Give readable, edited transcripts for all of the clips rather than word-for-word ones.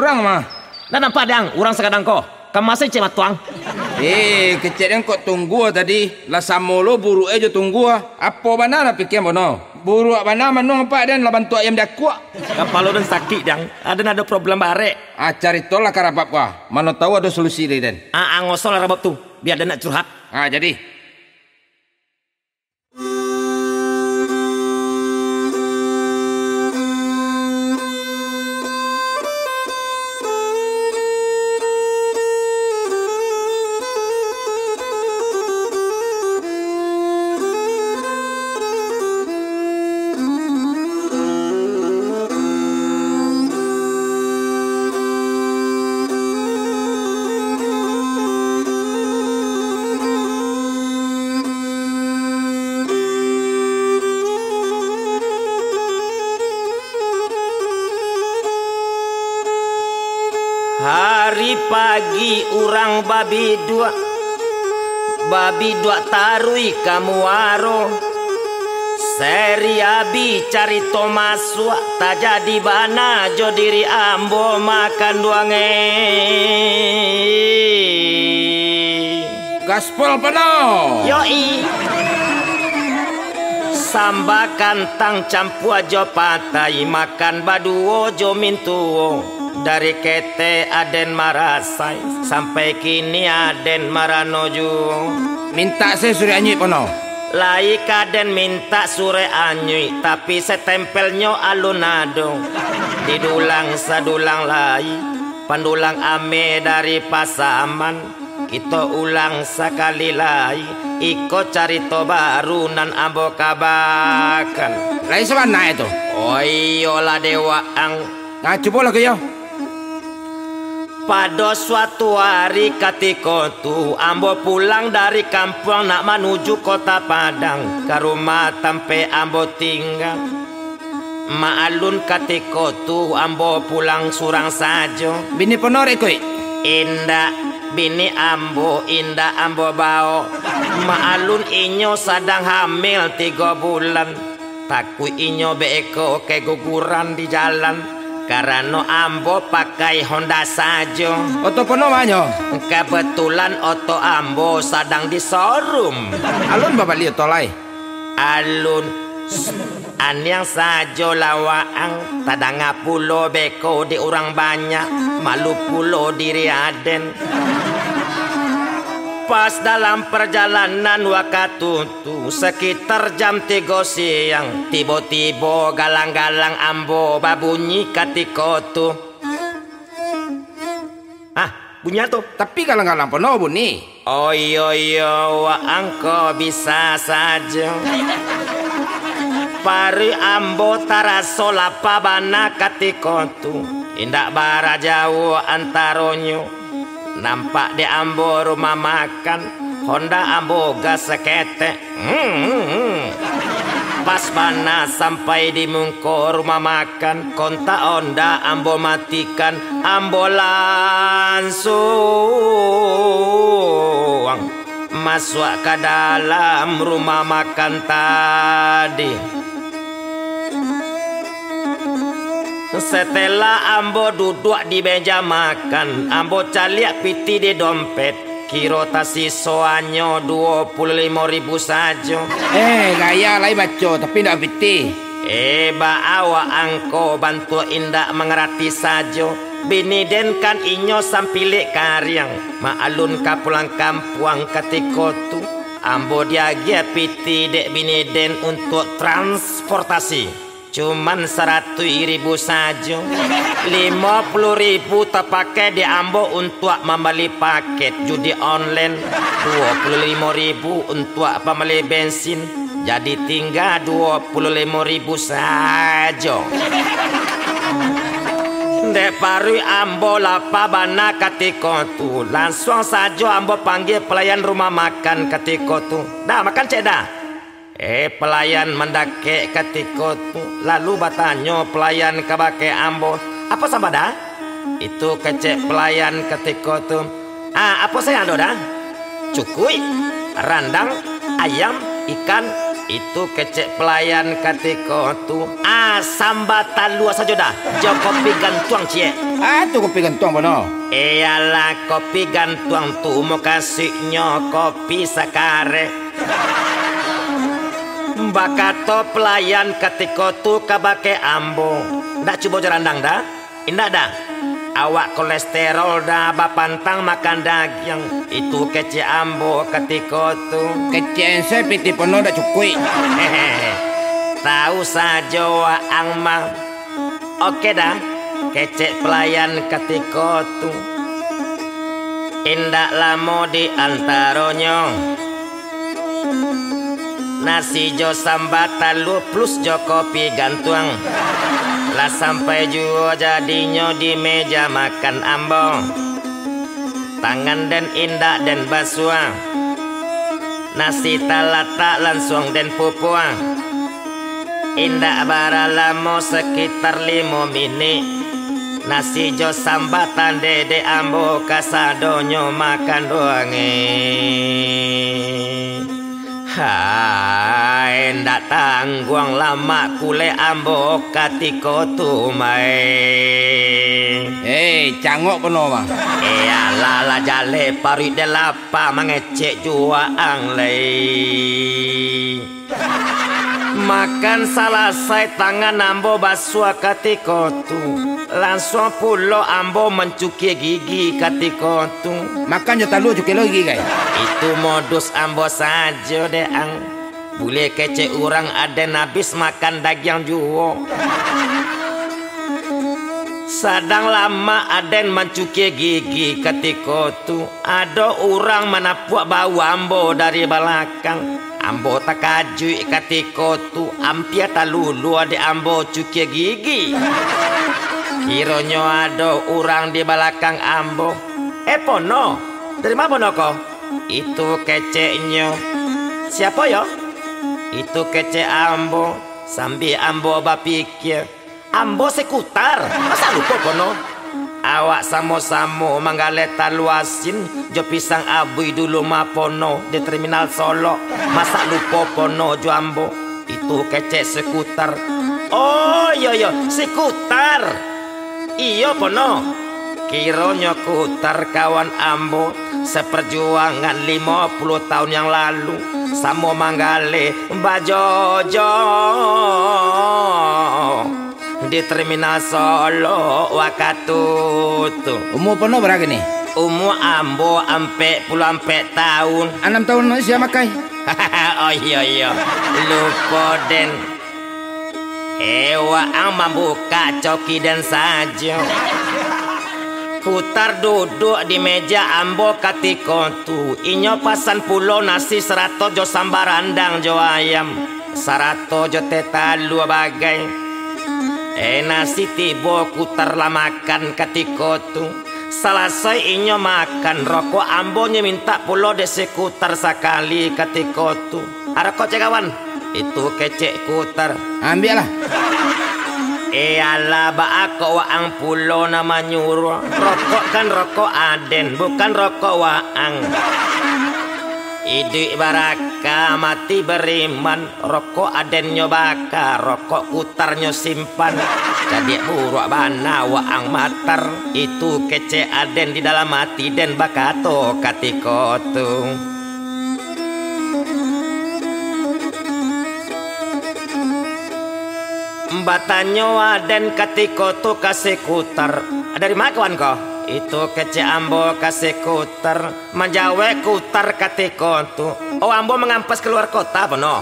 orang mah. Nah nampak dang, orang sekadang ko. Kamasai cema tuang. Kecil kok tunggu tadi. Lah samolo buru aja tunggu. Apa bana pikir bono? Buru bana manung apa dan lah bantu ayam dakua. Kapalo dan sakit dang. Ada problem bare. Cari tolak karabab wah. Mana tahu ada solusi deh den. Ngosol rabab tu. Biar dia nak curhat. Jadi. Hari pagi urang babi dua tarui kamu waro seri abi cari tomasua tak jadi bana jo diri ambo makan duange gaspol penuh yoi sambakan tang campua jo patai makan baduo jo mintuo. Dari kete Aden marasai sampai kini Aden maranoju. Minta saya suri anyi pono. Lai kaden minta sure anyui tapi setempelnya alunado. Didulang sadulang lai pandulang ame dari Pasaman. Kita ulang sekali lai iko carito baru nan ambo kabakan. Lai semana itu? Oh iyalah dewa ang. Coba lagi yo. Pada suatu hari ketika tu ambo pulang dari kampung nak menuju kota Padang ke rumah tempat ambo tinggal. Maalun ketika tu ambo pulang surang saja. Bini ponore koi. Indah bini ambo bao. Maalun inyo sedang hamil 3 bulan. Takut inyo beko keguguran di jalan. Karena ambo pakai Honda saja. Oto penuh banyak. Kebetulan oto ambo sedang di showroom. Alun bapak lihat tolai. Alun anyang saja lawaang. Tadang pulo beko di orang banyak. Malu pulo diri Aden. Pas dalam perjalanan wakatutu sekitar jam 3 siang tiba-tiba galang-galang ambo babunyi ketika tu. Bunyi tu. Tapi galang-galang penuh bunyi. Oh iya waang kau bisa saja. Pari ambo taraso lapa bana ketika tu. Indak bara jauh antaronyo. Nampak di ambo rumah makan Honda ambo gas sekete. Pas bana sampai di mungko rumah makan kontak Honda ambo matikan. Ambo langsung masuk ke dalam rumah makan tadi. Setelah ambo duduk di meja makan, ambo caliak piti di dompet. Kiro tasi soanyo 25.000 saja. Gaya lai baco tapi ndak piti. Awa angko bantu indak mengerti saja. Bini den kan inyo sampilik karyang. Maalun ka pulang kampung ketika tu. Ambo diagia piti dek bini den untuk transportasi. Cuman 100.000 saja. 50.000 terpakai di ambo untuk membeli paket judi online. 25.000 untuk membeli bensin. Jadi tinggal 25.000 saja. Dek paru ambo lapa bana ketika tu. Langsung saja ambo panggil pelayan rumah makan ketika tu. Dah makan cek dah. Pelayan mendake ketika tu. Lalu bertanya pelayan kabake ambo, apa sama dah? Itu kecek pelayan ketika tu. Apa saya ada dah? Cukui, randang, ayam, ikan, Itu kecek pelayan katiko tu sambatan luas saja dah. Jo kopi gantuang cie. Tu kopi gantuang bono. Iyalah kopi gantuang tu mau kasihnya kopi sakare. Bakato pelayan katiko tu kabake ambo. Ndak coba jarandang dah. Indah dah. Awak kolesterol dah bapantang makan daging. Itu kece ambo katiko tu. Kece saya piti pono dah cukui. Tahu saja waang mah. Oke dah. Kece pelayan katiko tu. Indak lamo di antaronyo. Nasi jo sambatan lu plus jo kopi gantuang. Lah sampai juga jadinya di meja makan ambo. Tangan dan indak dan basua. Nasi talata langsung dan pupuang. Indak baralamo sekitar 5 menit. Nasi jo sambatan dede ambo kasadonyo makan doange. Hai ndak tangguang lama kule ambo katiko tu mai. Cangok pono mah. Lala jale pari de lapa mangecek jua anglei. Makan selesai tangan ambo basua katiko tu. Langsung pulo ambo mencuci gigi katiko tu. Makan je talu cuci lagi guys. Itu modus ambo saja deh ang. Boleh kece orang ada nabis makan daging juwo. Sadang lama aden mencuci gigi ketika tu. Ada orang menapuak bau ambo dari belakang. Ambo tak kajui ketika tu. Ampia tak lulu ada ambo cuci gigi. Kiranya ada orang di belakang ambo. Pono, dari mana pono kok? Itu keceknya. Siapa ya? Itu kece ambo. Sambil ambo bapikir. Ambo sekutar. Masa lupa pono? Awak samo-samo manggaleta luasin. Jo pisang abui dulu ma pono. Di terminal Solo. Masa lupa pono jo ambo? Itu kece sekutar. Oh iya sekutar. Iya pono. Kiranya kutar kawan ambo. Seperjuangan 50 tahun yang lalu. Samo manggale bajojo. Di terminal Solo wakatutu. Umur pono berapa nih? Umur ambo ampe 10 tahun. 6 tahun masih makai. Oh iya lupa den. Ang membuka coki dan saja. Kutar duduk di meja ambo katiko tu. Inyo pasan pulo nasi 100 jo sambarandang jo ayam. 100 jo tetalu bagai. Nasi tibo kutar lah makan katiko tu. Selesai inyo makan rokok ambonya minta pulo de sekutar sekali katiko tu. Rokok cekawan. Itu kecek kutar. Ambil lah. Iyalah baako waang pulo nama nyuruh. Rokok kan rokok aden, bukan rokok waang. Idik baraka mati beriman. Rokok adennya baka, rokok kutarnya simpan. Jadi buruk bana waang matar. Itu kece aden di dalam hati den bakato katiko tu. Batanyo aden katiko tu kasih kutar. Dari mana kawan kau? Itu kece ambo kasih kutar. Menjawe kutar katiko tu. Oh ambo mengampas keluar kota pono.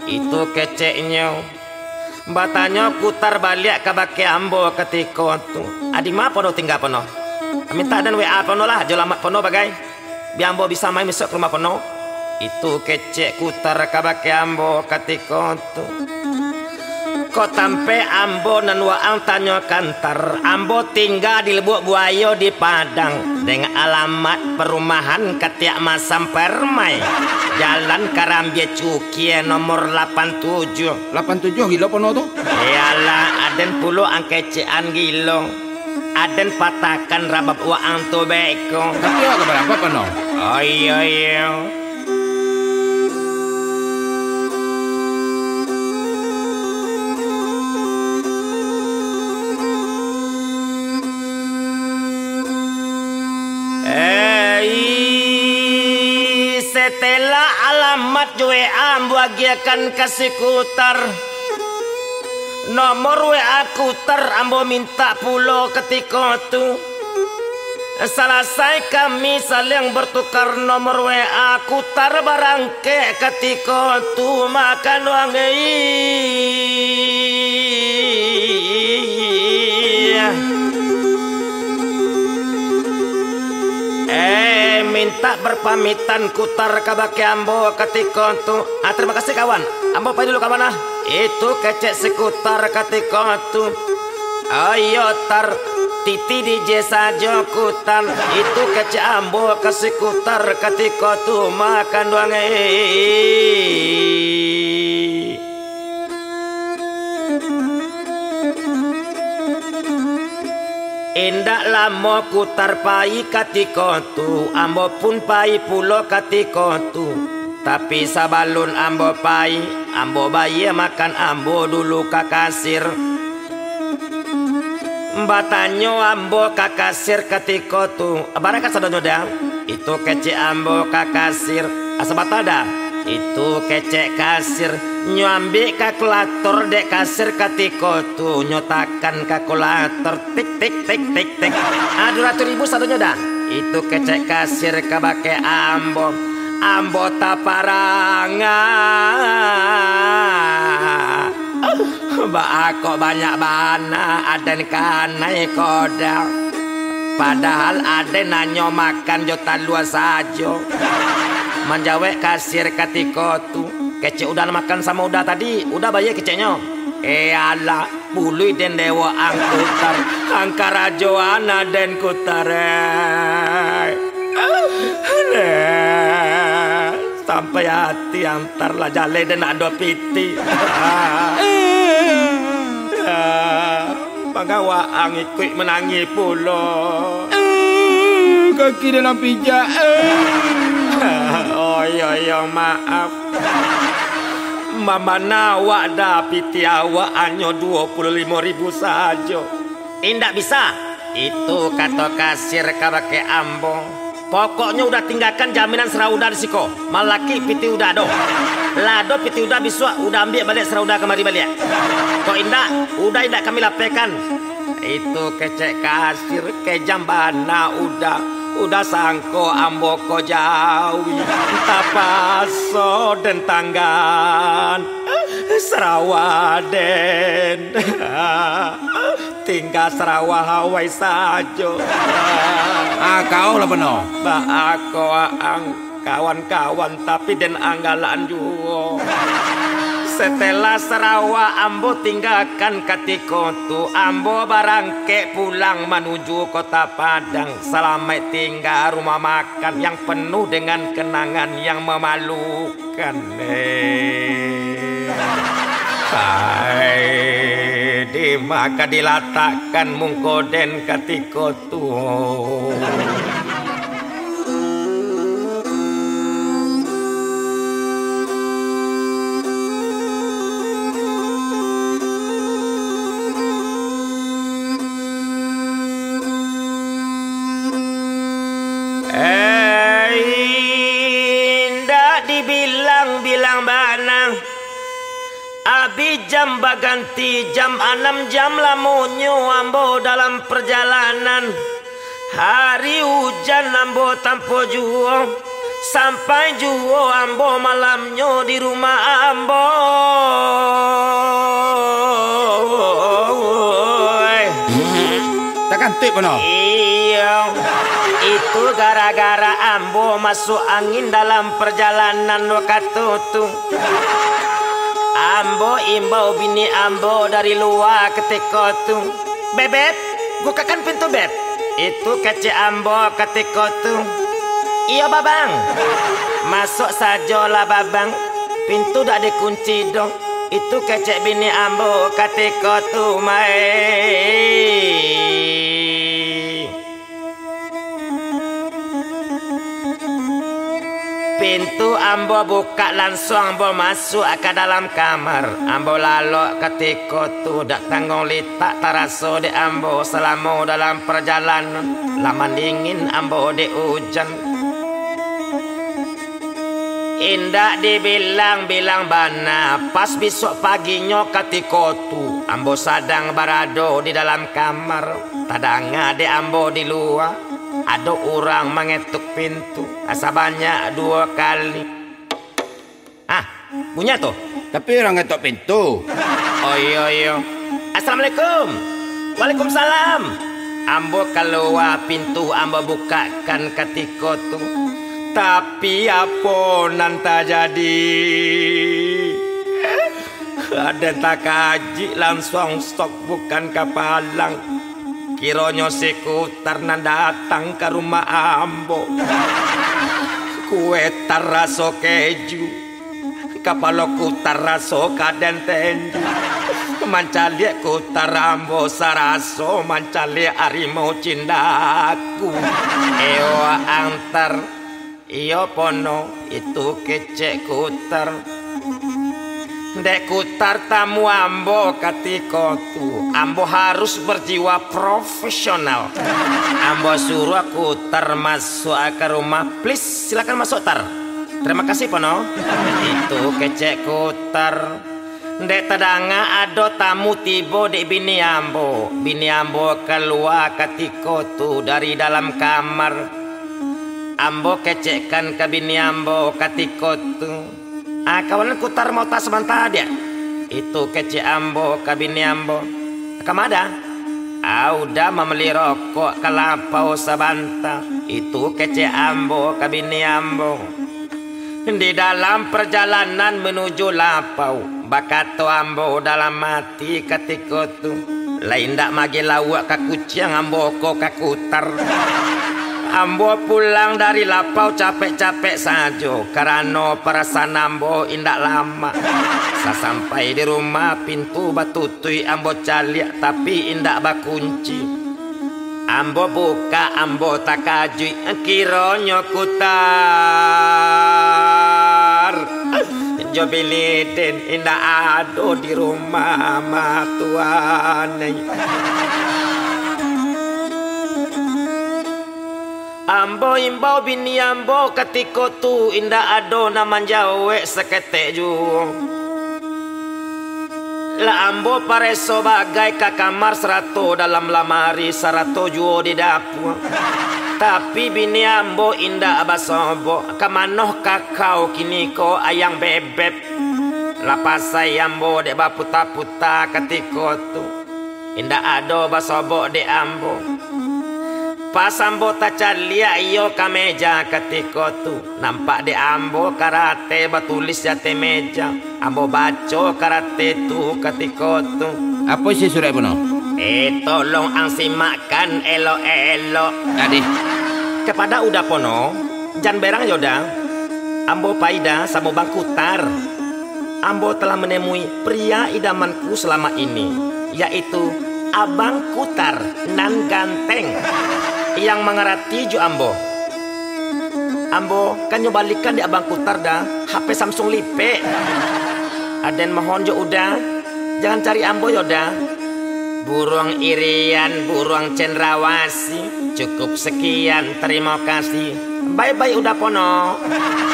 Itu keceknya. Batanyo kutar balik ke baki ambo katiko tu. Adi ma pono tinggal pono. Minta dan WA pono lah. Jolamat pono bagai. Biar ambo bisa main besok ke rumah pono. Itu kecek kutar ke baki ambo katiko tu. Kok tampe ambo nan waang tanyo kantar. Ambo tinggal di Lebuk Buayo di Padang. Dengan alamat perumahan Ketiak Masam Permai. Jalan Karambie Cukie nomor 87. 87 gila pono tuh? Iyalah aden pulo angkecean gilo. Aden patakan rabab waang tu beko. Tapi ya keberapa pono? Oh iya Setelah alamat WA bagiakan kasih kutar, nomor WA kutar ambo minta pulo ketika tu. Selesai kami saling bertukar nomor WA kutar barangke ketika tu makan wangi. Minta berpamitan kutar kabake ambo ketika tu. Terima kasih kawan. Ambo pergi dulu kawan ah. Itu kecek sekutar ketika tu. Ayo tar titi DJ saja kutan. Itu kecek ambo kasih kutar ketika tu makan wangi. Indak lama kutar pai ketika tu, ambo pun pai pulo ketika tu. Tapi sabalun ambo pai, ambo bayi makan ambo dulu ke kasir. Batanyo ambo ke kasir ketika tu. Barangkat sadonyo dah, itu kecek ambo ke kasir. Asabat ada, itu kecek kasir. Nyambi kalkulator dek kasir ketika tu, nyotakan kalkulator tik tik tik tik tik. 200.000 satunya dah. Itu kecek kasir kabake ambo. Ambo taparanga. Aku banyak bana aden kanai kodal. Padahal aden nanyo makan jota luas saja. Menjawab kasir ketika tu. Kecek udah makan sama udah tadi. Udah bayar keceknya. Alah, bului den dewa angkutar. Angkarajoana den kutare. Sampai hati antar lah jale den ado piti. Pagawaang ikut menangi pulo. Kaki dalam pijak. Oh iya maaf. Mama nawak dah piti awak hanya 25.000 saja. Indak bisa. Itu kata kasir kabake ambo. Pokoknya udah tinggalkan jaminan serauda di siko. Malaki piti udah do. Lado piti udah biswa udah ambil balik serauda kemari balik. Kok indak? Udah indak kami lapekan. Itu kecek kasir ke jambana udah sangko ambo ko jawi tapaso dan tanggan Serawaden tinggal Sarawak Hawai saja. Kau lah benar. Aku kawan-kawan tapi den anggalan juga. Setelah Sarawak ambo tinggalkan ketika tu ambo barangke pulang menuju kota Padang. Selamat tinggal rumah makan yang penuh dengan kenangan yang memalukan. Hai di maka diletakkan mungkoden ketika tu. Bilang bana abi jam baganti jam 6 jam lamunyo ambo dalam perjalanan. Hari hujan ambo tanpa juo sampai juo ambo malamnyo di rumah ambo. Takkan tip benar. Iya. Itu gara-gara ambo masuk angin dalam perjalanan waktu itu. Ambo imbau bini ambo dari luar ketika itu. Bebek, bukakan pintu beb. Itu kecik ambo ketika itu. Iya babang. Masuk sajalah babang. Pintu dah dikunci dong. Itu kecik bini ambo ketika itu Pintu ambo buka langsung ambo masuk ke dalam kamar. Ambo lalu ketika tu dak tanggung litak taraso de ambo selama dalam perjalanan. Lama dingin ambo de hujan. Indak dibilang-bilang bana, pas besok paginya ketika tu ambo sadang barado di dalam kamar, tadanga de ambo di luar, ada orang mengetuk pintu, asa banyak 2 kali. Punya tuh. Tapi orang ngetok pintu. Oh iya. Assalamualaikum. Waalaikumsalam. Ambo keluar pintu, ambo bukakan ketika tu. Tapi apa nanta jadi? Ada tak kaji langsung stok bukan kapalang. Kironyo sekutar nan datang ke rumah ambo. Kue taraso keju, kapaloku taraso kaden tenju. Mancalia ku tarambo saraso, mancalia arimau cindaku. Ewa antar. Iyo pono itu kecek kutar. Dek kutar tamu ambo ketika tu ambo harus berjiwa profesional. Ambo suruh kutar masuk ke rumah. Please silakan masuk tar. Terima kasih pono. Itu kecek kutar. Dek tadanga ada tamu tiba di bini ambo. Bini ambo keluar ketika tu dari dalam kamar. Ambo kecekkan ke bini ambo ketika tu. Kawanan kutar mau tas sebentar dia. Itu kecek ambo ke bini ambo. Kamada? Udah membeli rokok kelapau sebentar. Itu kecek ambo ke bini ambo. Di dalam perjalanan menuju lapau, bakato ambo dalam mati ketika tu. Lain dak magi lawak ke kucing ambo kok ke kutar. Ambo pulang dari lapau capek-capek saja karena perasaan ambo indak lama. Sampai di rumah pintu batutui ambo caliak tapi indak bakunci. Ambo buka ambo tak kajui kironyo kutar. Jobiliden indak ado di rumah matuan. Ambo imbau bini ambo ketika tu indah ado naman jawe seketek ju. La ambo pareso bagai ke kamar serato dalam lamari serato juo di dapur. Tapi bini ambo indah abasobo kamanoh kakao kini ko ayang bebek. Lapasai ambo dek baputa-puta ketika tu indah ado basobo dek ambo. Pas ambo tacalia iyo ke meja ketika tu nampak de ambo karate batulis jate meja. Ambo baco karate tu ketika tu. Apa sih surat puno? Tolong ang simakan elo-elo. Adi. Kepada udah pono, jan berang yoda. Ambo paida sama bang kutar. Ambo telah menemui pria idamanku selama ini, yaitu Abang Kutar nan ganteng yang mengerti ju ambo. Ambo kan nyobalikan di Abang Kutar dah HP Samsung Lipe. Aden mohon jo udah jangan cari ambo yoda. Burung irian, burung cendrawasi. Cukup sekian, terima kasih. Bye-bye udah pono.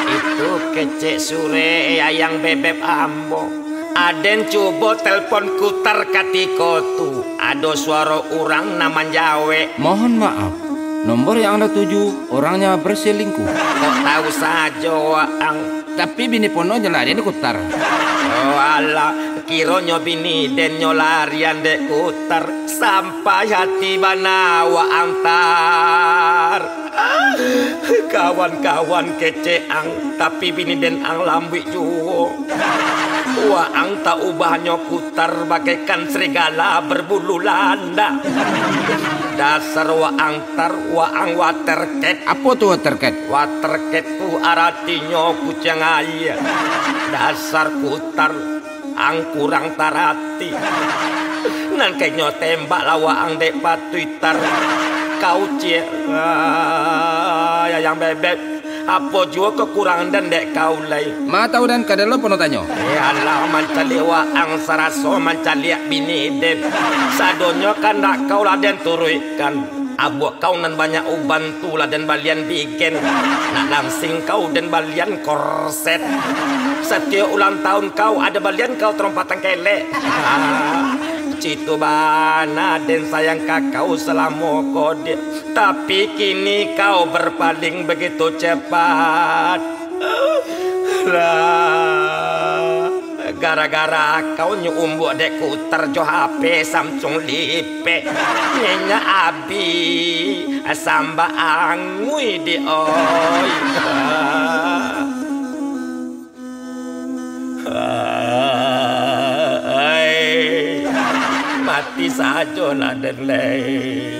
Itu kecek sure ayang bebek ambo. Aden coba telepon Kutar ketika tu ada suara orang naman Jawa. Mohon maaf, nomor yang Anda tuju orangnya berselingkuh. Kok tahu saja waang. Tapi bini pono nyelarian di Kutar. Oh alah, kironyo bini den nyolarian dek Kutar sampai hati bana waang tar. Kawan-kawan keceang tapi bini den ang lambik juo. Waang tak ubahnya Kutar bagaikan serigala berbulu landa. Dasar waang tar waang watercat. Apa tuh watercat? Watercat tu artinya kucing air. Dasar Kutar ang kurang tarati. Nan kayaknya tembak lah waang dek patuitar. Kau cie yang bebek. Apa jua kekurangan dan dek kau lay. Ma tahu dan kada lo pono tanyo. Allah mancali waang saraso mancali bini den. Sadonyo kan dak kau lah den turuikan. Abok kau nan banyak uban tula dan balian bikin. Nak langsing kau dan balian korset. Setiap ulang tahun kau ada balian kau terompatan kelek. Citu bana dan sayang kakau selama kode. Tapi kini kau berpaling begitu cepat. Gara-gara kau nyumbuk dek kuter jo HP Samsung lipe. Nyenya abi samba angui di oi. Mati saja naden lei.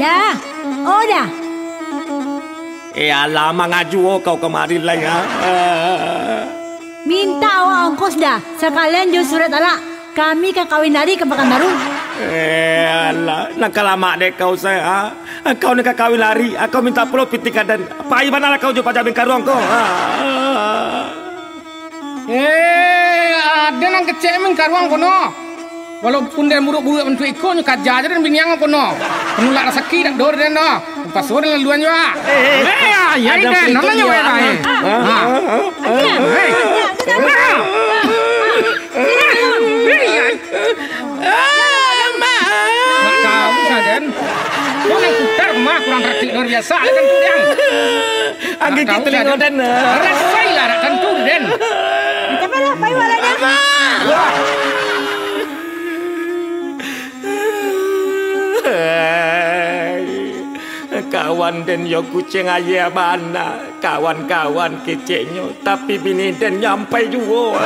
Dah, oh dah. Lama ngaju kau kemari lah ya. Minta awak ongkos dah. Sekalian jual surat alak. Kami kan kawin lari ke Pekanbaru. Alah, nak lama dek kau saya. Kau nak kawin lari. Aku minta pulau pitikan dan pai mana lah kau jumpa jabin karuang kau. Ada nang kecek men karuang kono. Walaupun dia buruk-buruk untuk ikut kaja aja dan biniang kono. Penulak sakit dak dor den no. Pas sore laluan juga. Ya den, namanya wae bae. Nak kau saden. Kau yang putar mah kurang rapi luar biasa kan tu den. Angin kita telinga den. Rasailah kan tu den. Kemana pai walanya? Kawan dan yo kucing ayah mana. Kawan-kawan keceknya. Tapi bini dan nyampai juga.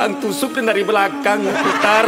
Ang tusuk dan dari belakang putar.